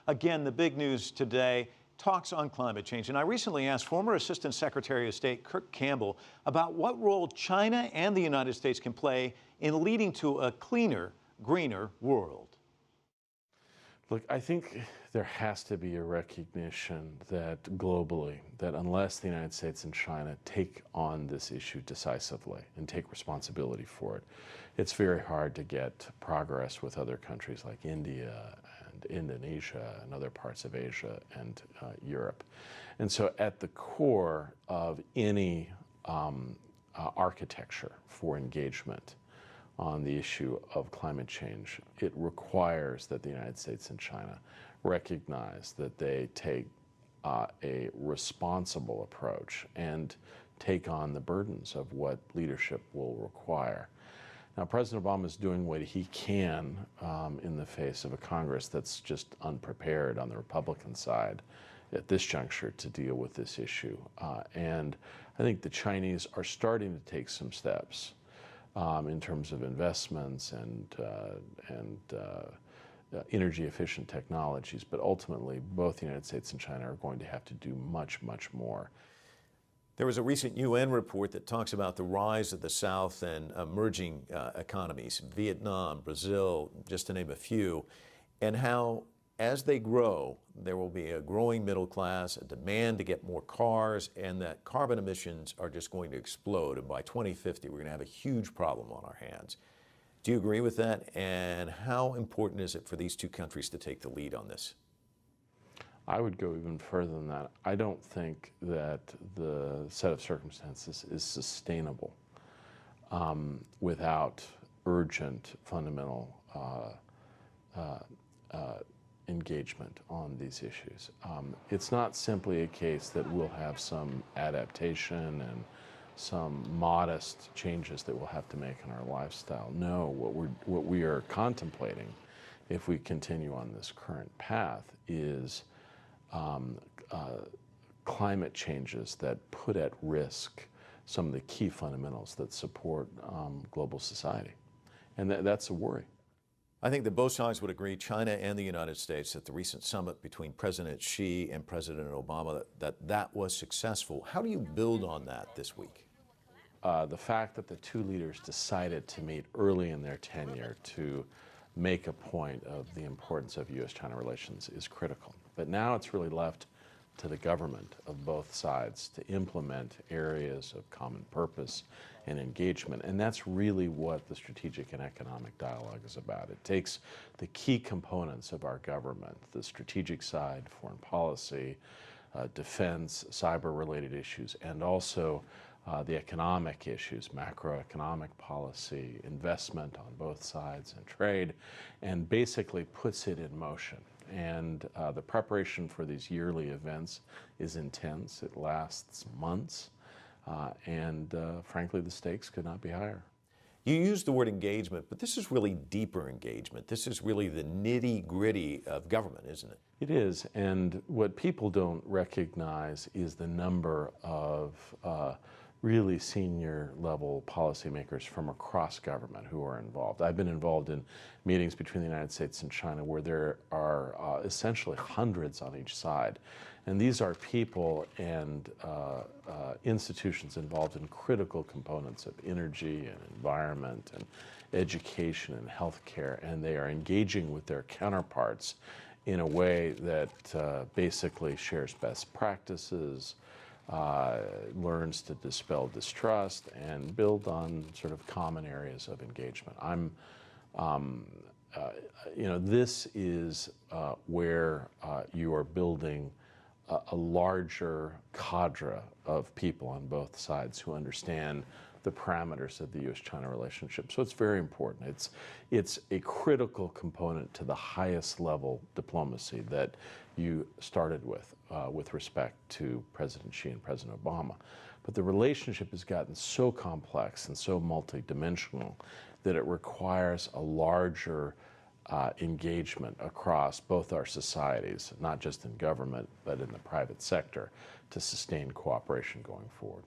Again, the big news today, talks on climate change. And I recently asked former Assistant Secretary of State Campbell about what role China and the United States can play in leading to a cleaner, greener world. Look, I think there has to be a recognition that globally, that unless the United States and China take on this issue decisively and take responsibility for it, it's very hard to get progress with other countries like India and Indonesia and other parts of Asia and Europe. And so at the core of any architecture for engagement on the issue of climate change, it requires that the United States and China recognize that they take a responsible approach and take on the burdens of what leadership will require. Now, President Obama is doing what he can in the face of a Congress that's just unprepared on the Republican side at this juncture to deal with this issue. And I think the Chinese are starting to take some steps in terms of investments and energy-efficient technologies, but ultimately both the United States and China are going to have to do much, much more. There was a recent UN report that talks about the rise of the South and emerging economies, Vietnam, Brazil, just to name a few, and how as they grow, there will be a growing middle class, a demand to get more cars, and that carbon emissions are just going to explode. And by 2050, we're going to have a huge problem on our hands. Do you agree with that? And how important is it for these two countries to take the lead on this? I would go even further than that. I don't think that the set of circumstances is sustainable without urgent, fundamental engagement on these issues. It's not simply a case that we'll have some adaptation and some modest changes that we'll have to make in our lifestyle. No, what we are contemplating, if we continue on this current path, is climate changes that put at risk some of the key fundamentals that support global society. And that's a worry. I think that both sides would agree, China and the United States, at the recent summit between President Xi and President Obama, that was successful. How do you build on that this week? The fact that the two leaders decided to meet early in their tenure to make a point of the importance of U.S.-China relations is critical. But now it's really left to the government of both sides to implement areas of common purpose and engagement. And that's really what the strategic and economic dialogue is about. It takes the key components of our government, the strategic side, foreign policy, defense, cyber-related issues, and also the economic issues, macroeconomic policy, investment on both sides, and trade, and basically puts it in motion. And the preparation for these yearly events is intense. It lasts months. And frankly, the stakes could not be higher. You used the word engagement, but this is really deeper engagement. This is really the nitty-gritty of government, isn't it? It is. And what people don't recognize is the number of really senior level policymakers from across government who are involved. I've been involved in meetings between the United States and China where there are essentially hundreds on each side. And these are people and institutions involved in critical components of energy and environment and education and healthcare, and they are engaging with their counterparts in a way that basically shares best practices, learns to dispel distrust, and build on sort of common areas of engagement. This is where you are building a larger cadre of people on both sides who understand the parameters of the U.S.-China relationship. So it's very important. It's a critical component to the highest level diplomacy that you started with respect to President Xi and President Obama. But the relationship has gotten so complex and so multidimensional that it requires a larger engagement across both our societies, not just in government, but in the private sector, to sustain cooperation going forward.